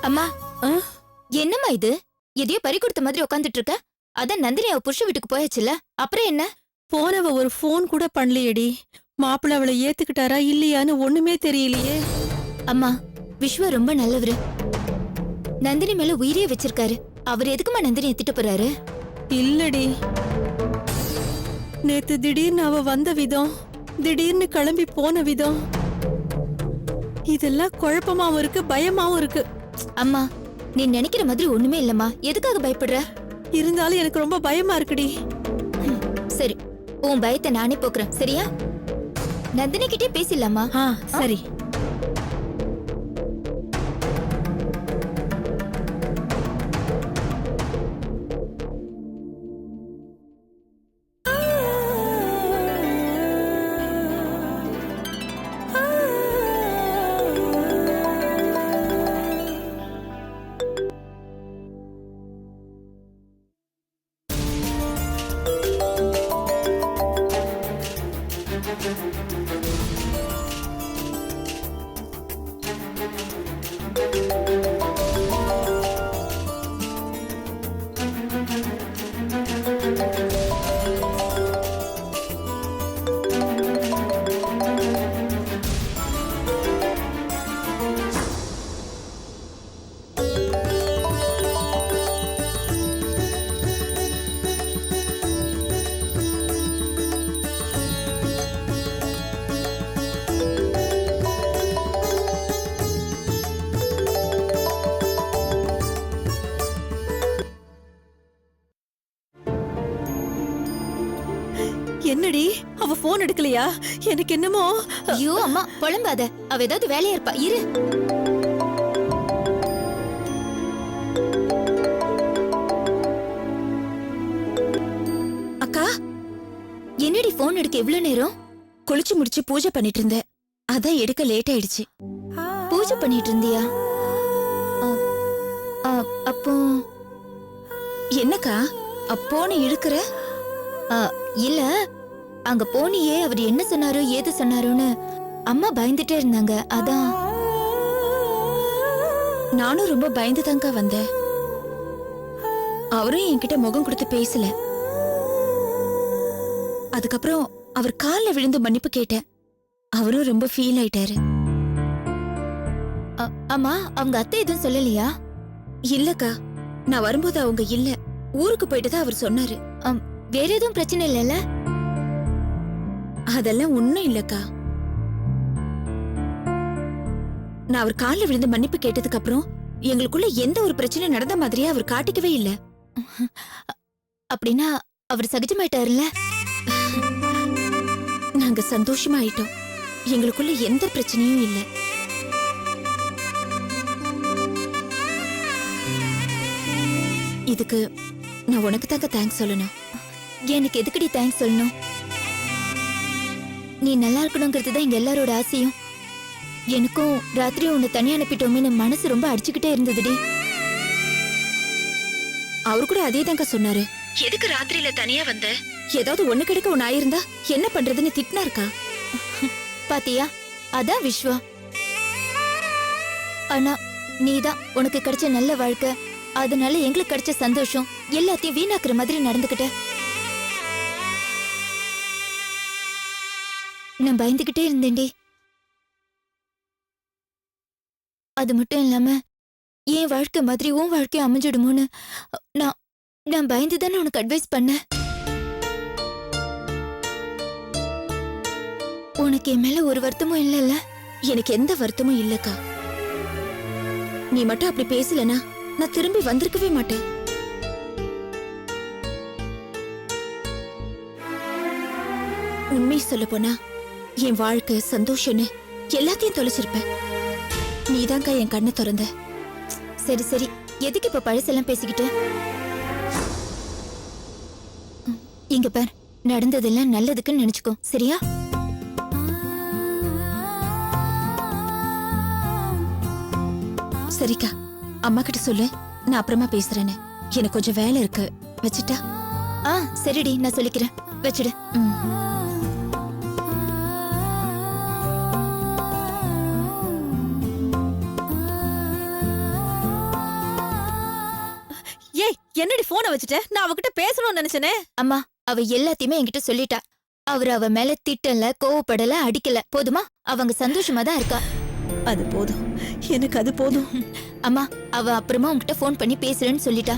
அம்மா, ஆ? என்னம்மா இது? எதையோ பறி கொடுத்த மாதிரி உட்காந்துட்டு இருக்க? அதான் நந்தினி அவ புருஷ வீட்டுக்கு போயாச்சுல, அப்புறம் என்ன? போனவ ஒரு ஃபோன் கூட பண்ணலையேடி. மாப்பிள்ள அவளை ஏத்துக்கிட்டாரா இல்லையான்னு ஒண்ணுமே தெரியலையே. அம்மா, விஸ்வா ரொம்ப நல்லவரு. நந்தினி மேல உயிரே வச்சிருக்காரு. அவர் எதுக்குமா நந்தினி எத்திட்டு போறாரு? இல்லடி, நேத்து திடீர்னு அவ வந்த விதம், திடீர்னு கிளம்பி போன விதம், இதெல்லாம் குழப்பமாவும் இருக்கு, பயமாவும் இருக்கு. அம்மா, நீ நினைக்கிற மாதிரி ஒண்ணுமே இல்லம்மா. எதுக்காக பயப்படுற? இருந்தாலும் எனக்கு ரொம்ப பயமா இருக்குடி. சரி, உன் பயத்தை நானே போக்குறேன், சரியா? நந்தினி கிட்டே பேசிடலாமா? சரி. என்னடி, அவ போன் எடுக்கலையா? எனக்கு என்னமோ. ஐயோ அம்மா, புலம்பாத. அவ ஏதாவது வேலையா இருப்பா, இரு. அக்கா, என்னடி போன் எடுக்க இவ்ளோ நேரம்? குளிச்சு முடிச்சு பூஜை பண்ணிட்டு இருந்தேன், அதான் எடுக்க லேட் ஆயிடுச்சு. பூஜை பண்ணிட்டு இருந்தியா? அப்போ என்னக்கா அப்போன்னு இழுக்கிற? இல்ல, அங்க போனியே, அவர் என்ன சொன்னாரோ ஏது சொன்னாரோன்னு அம்மா பயந்துட்டே இருந்தாங்க, அதான். நானும் ரொம்ப பயந்துதான்க்கா வந்தேன். அவரும் என்கிட்ட முகம் கொடுத்து பேசல. அதுக்கப்புறம் அவர் கால்ல விழுந்து மன்னிப்பு கேட்டேன். அவரும் ரொம்ப ஃபீல் ஆயிட்டாரு. அம்மா, அவங்க அத்தை எதுவும் சொல்லலையா? இல்லக்கா, நான் வரும்போது அவங்க இல்ல, ஊருக்கு போயிட்டு தான் அவர் சொன்னாரு. வேற எதுவும் பிரச்சனை இல்லைல்ல? அதெல்லாம் ஒண்ணும் இல்லக்கா. நான் அவர் கால்ல விழுந்து மன்னிப்பு கேட்டதுக்கு அப்புறம் எங்களுக்குள்ள எந்த ஒரு பிரச்சனை நடந்த மாதிரியே அவர் காட்டிக்கவே இல்ல. அப்படின்னா அவர் சகஜமாயிட்டாருல்ல? நாங்க சந்தோஷமா ஆயிட்டோம். எங்களுக்குள்ள எந்த பிரச்சனையும் இல்ல. இதுக்கு நான் உனக்கு தாங்க தேங்க்ஸ் சொல்லணும். எனக்கு எதுக்கடி தேங்க்ஸ் சொல்லணும்? நீ நல்லா இருக்கணுங்கிறது தான் எங்க எல்லாரோட ஆசையும். எனக்கும் ராத்திரி உன்னை தனியா அனுப்பிட்டோமேன்னு மனசு ரொம்ப அடிச்சுக்கிட்டே இருந்ததுடி. அவரு கூட அதே தாங்க சொன்னாரு. எதுக்கு ராத்திரியில தனியா வந்த? ஏதாவது ஒண்ணு கிடைக்க ஒண்ணு ஆயிருந்தா என்ன பண்றதுன்னு திட்டினா இருக்கா. பாத்தியா, அதான் விஸ்வா. ஆனா நீதான் உனக்கு கிடைச்ச நல்ல வாழ்க்கை, அதனால எங்களுக்கு கிடைச்ச சந்தோஷம் எல்லாத்தையும் வீணாக்குற மாதிரி நடந்துக்கிட்ட. நான் பயந்துகிட்டே இருந்தேன்டி. அது மட்டும் இல்லாம என் வாழ்க்கை மாதிரி உன் வாழ்க்கைய அமைஞ்சிடுமோன்னு நான் பயந்துதானே உனக்கு அட்வைஸ் பண்ணேன். உனக்கு என் மேல ஒரு வருத்தமும் இல்லைல்ல? எனக்கு எந்த வருத்தமும் இல்லக்கா. நீ மட்டும் அப்படி பேசலனா நான் திரும்பி வந்திருக்கவே மாட்டேன். உண்மை சொல்ல போனா என் வாழ்க்கை சந்தோஷம்னு எல்லாத்தையும் தொலைச்சிருப்பேன். நீதான்க்கா என் கண்ணை திறந்த. சரி சரி, எதுக்கு இப்ப பழசெல்லாம் பேசிக்கிட்டு? இங்க பார், நடந்ததெல்லாம் நல்லதுக்குன்னு நினைச்சுக்கோ, சரியா? சரிக்கா, அம்மா கிட்ட சொல்லு, நான் அப்புறமா பேசுறேன்னு. எனக்கு கொஞ்சம் வேலை இருக்கு, வச்சுட்டா? சரிடி, நான் சொல்லிக்கிறேன், வச்சுடு. என்னடி போனை வச்சுட்ட? நான் அவகிட்ட பேசணும்னு நினைச்சனே. அம்மா, அவ எல்லாத்தையுமே என்கிட்ட சொல்லிட்டா. அவர் அவ மேல திட்டல, கோவப்படல, அடிக்கல. போதுமா? அவங்க சந்தோஷமா தான் இருக்கா. அது போதும், எனக்கு அது போதும். அம்மா, அவ அப்புறமா உன்கிட்ட ஃபோன் பண்ணி பேசுறேன்னு சொல்லிட்டா.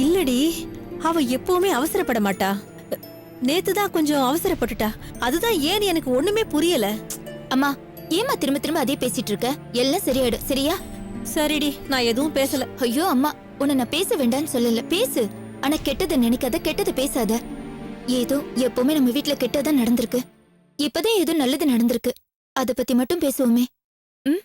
இல்லடி, அவ எப்பவுமே அவசரப்பட மாட்டா. நேத்து தான் கொஞ்சம் அவசரப்பட்டுட்டா. அதுதான் ஏன்னு எனக்கு ஒண்ணுமே புரியல. அம்மா, ஏமா திரும்ப திரும்ப அதே பேசிட்டு இருக்க? எல்லாம் சரியாயிடும், சரியா? சரிடி, நான் எதுவும் பேசல. ஐயோ அம்மா, உன்னை நான் பேச வேண்டாம்னு சொல்லல. பேசு. ஆனா கெட்டதை நினைக்காத, கெட்டதை பேசாத. ஏதோ எப்பவுமே நம்ம வீட்ல கெட்டதான் நடந்திருக்கு. இப்பதான் ஏதோ நல்லது நடந்திருக்கு. அத பத்தி மட்டும் பேசுவோமே. ம்?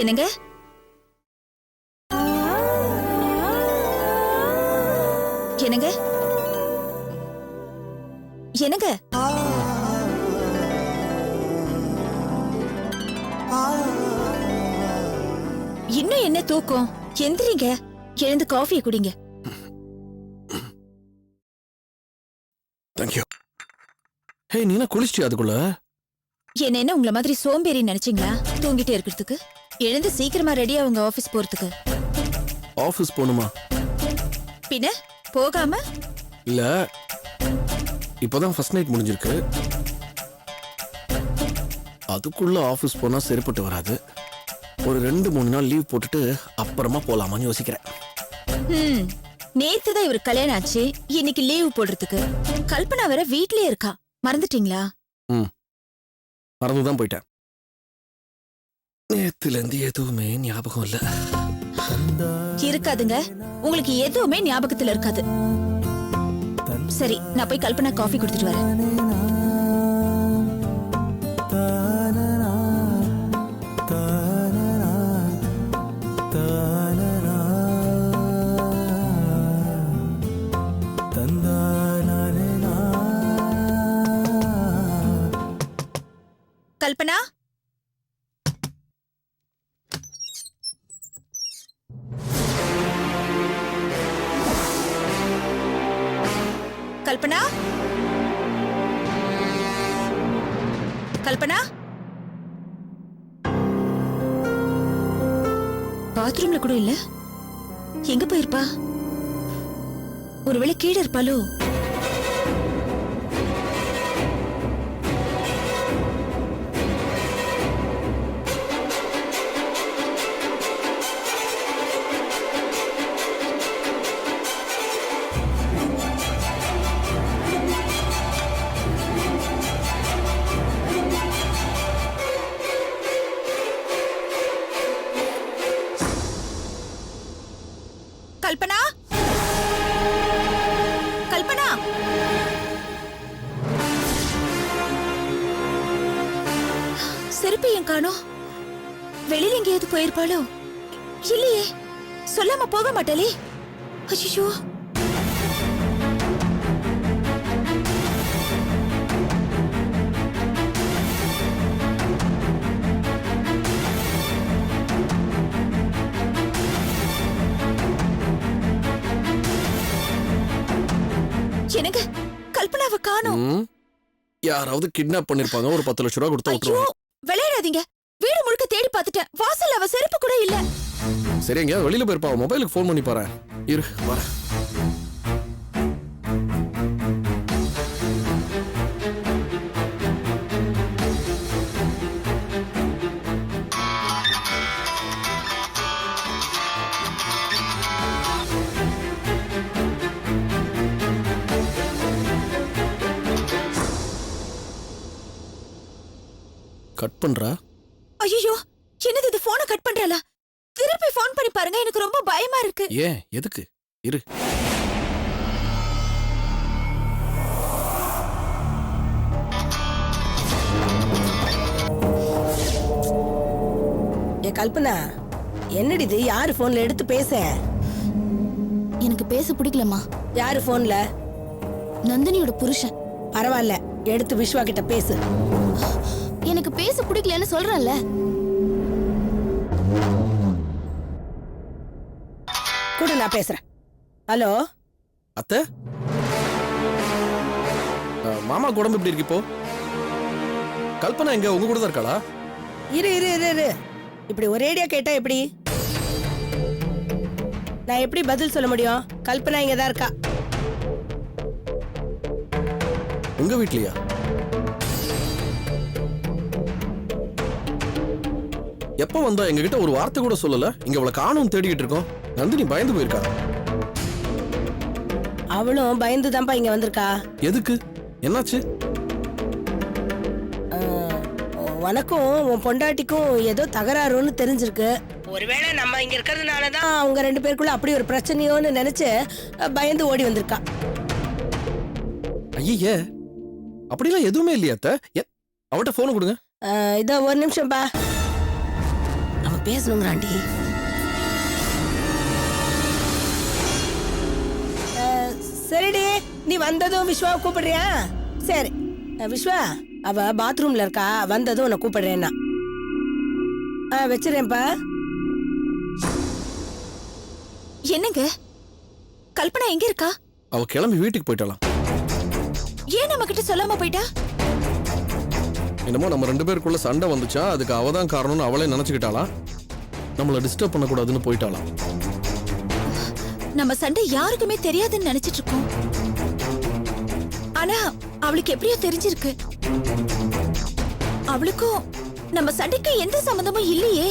என்னங்க? என்னங்க? என்னங்க? இன்னும் என்ன தூக்கம்? எந்திரிங்க, எழுந்து காஃபியை குடிங்க. தேங்க்யூ. ஹே, நீ என்ன குளிச்சிட்டியா அதுக்குள்ள? என்ன உங்கள மாதிரி சோம்பேறி நினைச்சீங்களா தூங்கிட்டே இருக்கிறதுக்கு? எழுந்து சீக்கிரமா ரெடியா உங்க ஆபீஸ் போறதுக்கு. ஆபீஸ் போணுமா? பின்ன போகாம? இல்ல, இப்பதான் ஃபர்ஸ்ட் நைட் முடிஞ்சிருக்கு. அதுக்குள்ள ஆபீஸ் போனா சரிப்பட்டு வராது. ஒரு 2-3 நாள் லீவ் போட்டுட்டு அப்புறமா போலாமான்னு யோசிக்கிறேன். நேத்து தான் இவரு கல்யாணம் ஆச்சு, இன்னைக்கு லீவ் போடுறதுக்கு. கல்பனா வேற வீட்லயே இருக்கா, மறந்துட்டீங்களா? மறந்துதான் போயிட்டேன். நேத்துல இருந்து எதுவுமே ஞாபகம் இல்ல. இருக்காதுங்க, உங்களுக்கு எதுவுமே ஞாபகத்துல இருக்காது. சரி, நான் போய் கல்பனா காஃபி கொடுத்துட்டு வரேன். கல்பனா, கல்பனா, கல்பனா. பாத்ரூம்ல கூட இல்ல. எங்க போயிருப்பா? ஒருவேளை கீழே இருப்பாளோ? கல்பனா, கல்பனா. செருப்பு ஏன் காணோம்? வெளியில எங்கேயாவது போயிருப்பாளோ? இல்லையே, சொல்லாம போக மாட்டாளே. அச்சோ. எனக்கு கல்பனாவை காணோம். யாராவது கிட்னாப் பண்ணிருப்பாங்க. ஒரு 10 லட்சம் ரூபாய் கொடுத்தா ஐயோ, விட்டுருவாங்க. விளையாடாதீங்க. வீடு முழுக்க தேடி பார்த்துட்டேன். வாசல்ல அவ செருப்பு கூட இல்ல. சரி, எங்கேயாவது வெளியில போயிருப்பா. மொபைலுக்கு ஃபோன் பண்ணி பாரு. இரு, வரேன். கட் பண்றா. ஐயோ, என்னது இது? போனை கட் பண்றல? திருப்பி போன் பண்ணி பாருங்க, எனக்கு ரொம்ப பயமா இருக்கு. ஏன் எதுக்கு? இரு. ஏ கல்பனா, என்னடி இது? யாரு போன்ல எடுத்து பேச? எனக்கு பேச பிடிக்கலம்மா. யாரு போன்ல? நந்தினியோட புருஷன். பரவாயில்ல, எடுத்து விஸ்வா கிட்ட பேசு. எனக்கு பேச பிடிக்கலன்னு சொல்றேன்ல. கூட நான் பேசுறேன். ஹலோ அத்தை, மாமா உடம்பு எப்படி இருக்கு இப்போ? கல்பனா எங்க உங்க கூட தான் இருக்காளா? இரு இரு இரு இரு, இப்படி ஒரேடியா கேட்டா எப்படி? நான் எப்படி பதில் சொல்ல முடியும்? கல்பனா இங்க தான் இருக்கா. உங்க வீட்லயா? எப்ப வந்தா? எங்ககிட்ட ஒரு வார்த்தை கூட சொல்லல. இங்க அவளை காணும் தேடிக்கிட்டு இருக்கோம். நந்தினி பயந்து போயிருக்கா. அவளும் பயந்து தான்ப்பா இங்க வந்திருக்கா. எதுக்கு? என்னாச்சு? உனக்கும் உன் பொண்டாட்டிக்கும் ஏதோ தகராறுன்னு தெரிஞ்சிருக்கு. ஒருவேளை நம்ம இங்க இருக்கிறதுனாலதான் அவங்க ரெண்டு பேருக்குள்ள அப்படி ஒரு பிரச்சனையோன்னு நினைச்சு பயந்து ஓடி வந்திருக்கா. ஐயே, அப்படிலாம் எதுவுமே இல்லையா அத்தை? அவட்ட போன் கொடுங்க. இதோ ஒரு நிமிஷம்பா, அவன் பேசணுங்கிறாண்டி. சரிடி, நீ வந்ததும் விஸ்வாவை கூப்பிடுறியா? சரி விஸ்வா, அவ பாத்ரூம்ல இருக்கா, வந்ததும் உன்னை கூப்பிடுறேன்னா. வச்சிரேன்ப்பா. என்னங்க, கல்பனா எங்க இருக்கா? அவ கிளம்பி வீட்டுக்கு போயிட்டாலாம். ஏன் நம்ம கிட்ட சொல்லாம போயிட்டா? என்னமோ நம்ம ரெண்டு பேருக்குள்ள சண்டை வந்துச்சா, அதுக்கு அவதான் காரணம்னு அவளே நினைச்சுக்கிட்டாளா. நம்மள டிஸ்டர்ப் பண்ணக்கூடாதுன்னு போயிட்டாளாம். நம்ம சண்டை யாருக்குமே தெரியாதுன்னு நினைச்சிட்டு இருக்கோம். ஆனா அவளுக்கு எப்படியோ தெரிஞ்சிருக்கு. அவளுக்கும் நம்ம சண்டைக்கு எந்த சம்பந்தமும் இல்லையே.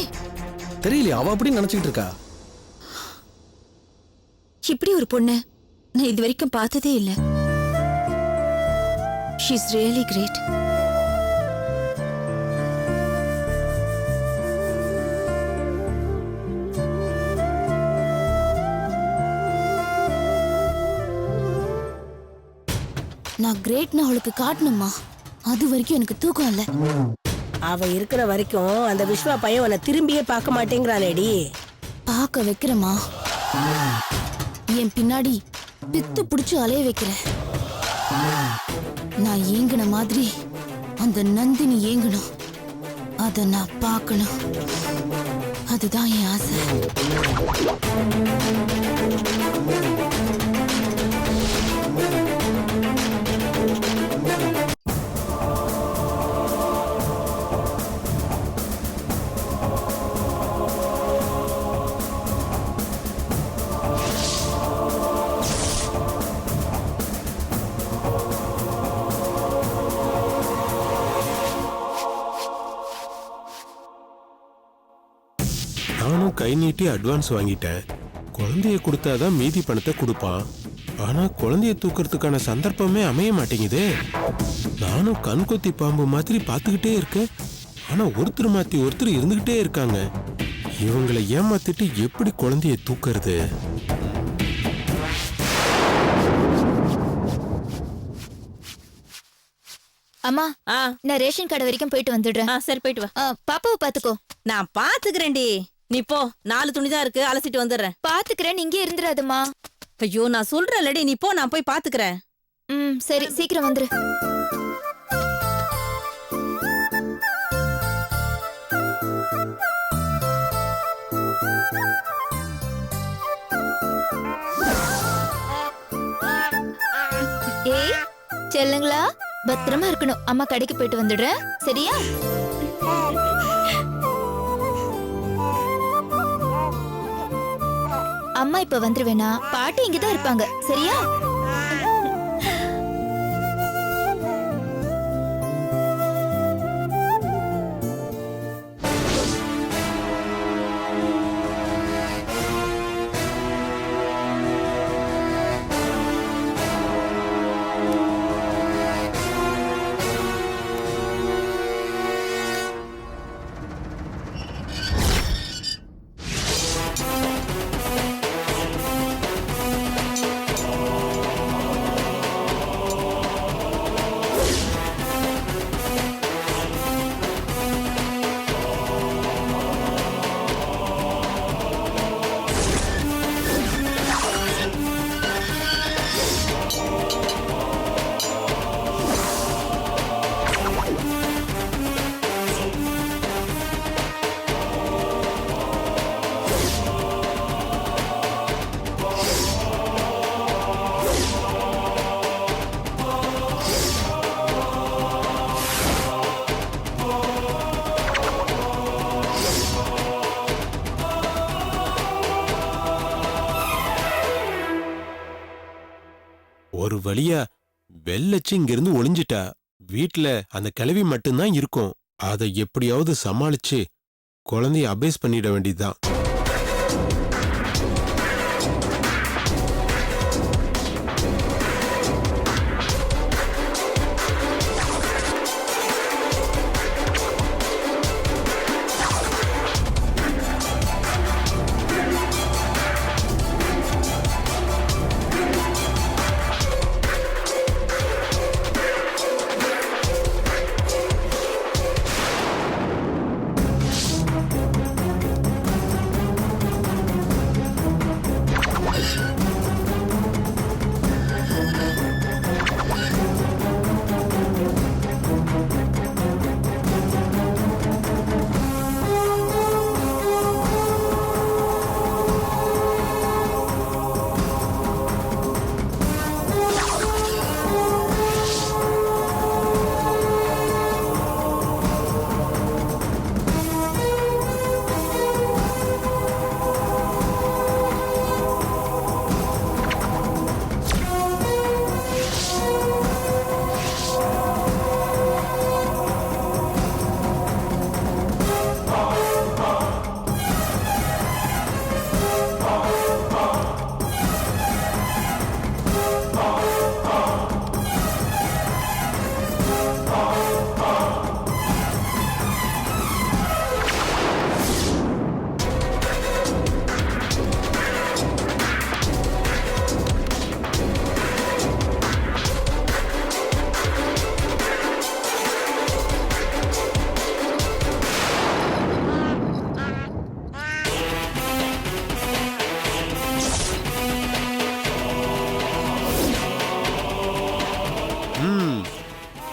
தெரியலையா? அவ அப்படி நினைச்சுக்கிட்டு இருக்கா. இப்படி ஒரு பொண்ணு நான் இது வரைக்கும் பார்த்ததே இல்ல. She is really great. நான் கிரேட்னு அவளுக்கு காட்டணுமா? அது வரைக்கும் எனக்கு தூக்கம் இல்ல. அவ இருக்கிற வரைக்கும் அந்த விஸ்வா பையன் உன்னை திரும்பியே பார்க்க மாட்டேங்கிறானேடி. பார்க்க வைக்கிறமா? என் பின்னாடி பித்து புடிச்சு அலைய வைக்கிறேன். நான் ஏங்கின மாதிரி அந்த நந்தினி ஏங்கணும். அத நான் பார்க்கணும். அதுதான் என் ஆசை. நானும் கை நீட்டி அட்வான்ஸ் வாங்கிட்டேன். குழந்தைய கொடுத்தாதான் மீதி பணத்தை கொடுப்பான். ஆனா குழந்தைய தூக்கிறதுக்கான சந்தர்ப்பமே அமைய மாட்டேங்குதே. நானும் கண்கொத்தி பாம்பு மாதிரி பார்த்துக்கிட்டே இருக்கேன். ஆனா ஒருத்தர் மாத்தி ஒருத்தர் இருந்துகிட்டே இருக்காங்க. இவங்களை ஏமாத்திட்டு எப்படி குழந்தைய தூக்குறது? அம்மா, ஆ நான் ரேஷன் கடை வரைக்கும் போயிட்டு வந்துடுறேன். ஆ சரி, போயிட்டு வா. பாப்பாவை பாத்துக்கோ. நான் பாத்துக்கிறேன்டி. நீ போ, 4 துணி தான் இருக்கு, அலசிட்டு வந்துடுறேன். பாத்துக்கிறேன், இங்கே இருந்துடாதம்மா. ஐயோ, நான் சொல்றேன்லடி, நீ போ, நான் போய் பாத்துக்கிறேன். சரி, சீக்கிரம் வந்துரு. ஏய் செல்லுங்களா, பத்திரமா இருக்கணும். அம்மா கடைக்கு போயிட்டு வந்துடுறேன், சரியா? அம்மா இப்ப வந்துருவேனா? பாட்டி இங்கதான் இருப்பாங்க, சரியா? வழியா வெள்ளச்சி இங்கிருந்து ஒளிஞ்சிட்டா. வீட்ல அந்த கிழவி மட்டும்தான் இருக்கும். அதை எப்படியாவது சமாளிச்சு குழந்தைய அபேஸ் பண்ணிட வேண்டியதுதான்.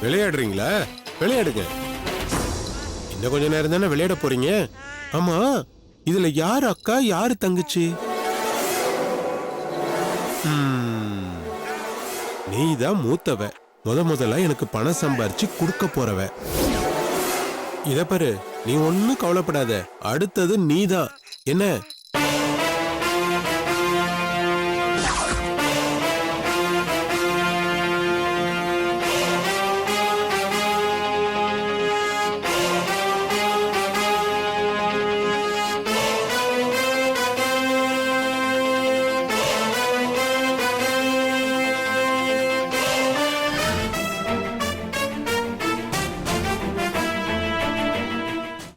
விளையாடுறீங்களா? விளையாடுங்க. இன்னும் கொஞ்ச நேரம் தானே விளையாட போறீங்க. ஆமா, இதுல யாரு அக்கா யாரு தங்கச்சி? நீதான் மூத்தவ. முதல்ல எனக்கு பணம் சம்பாரிச்சு கொடுக்க போறவ. இத பாரு, நீ ஒன்னும் கவலைப்படாத. அடுத்தது நீதான். என்ன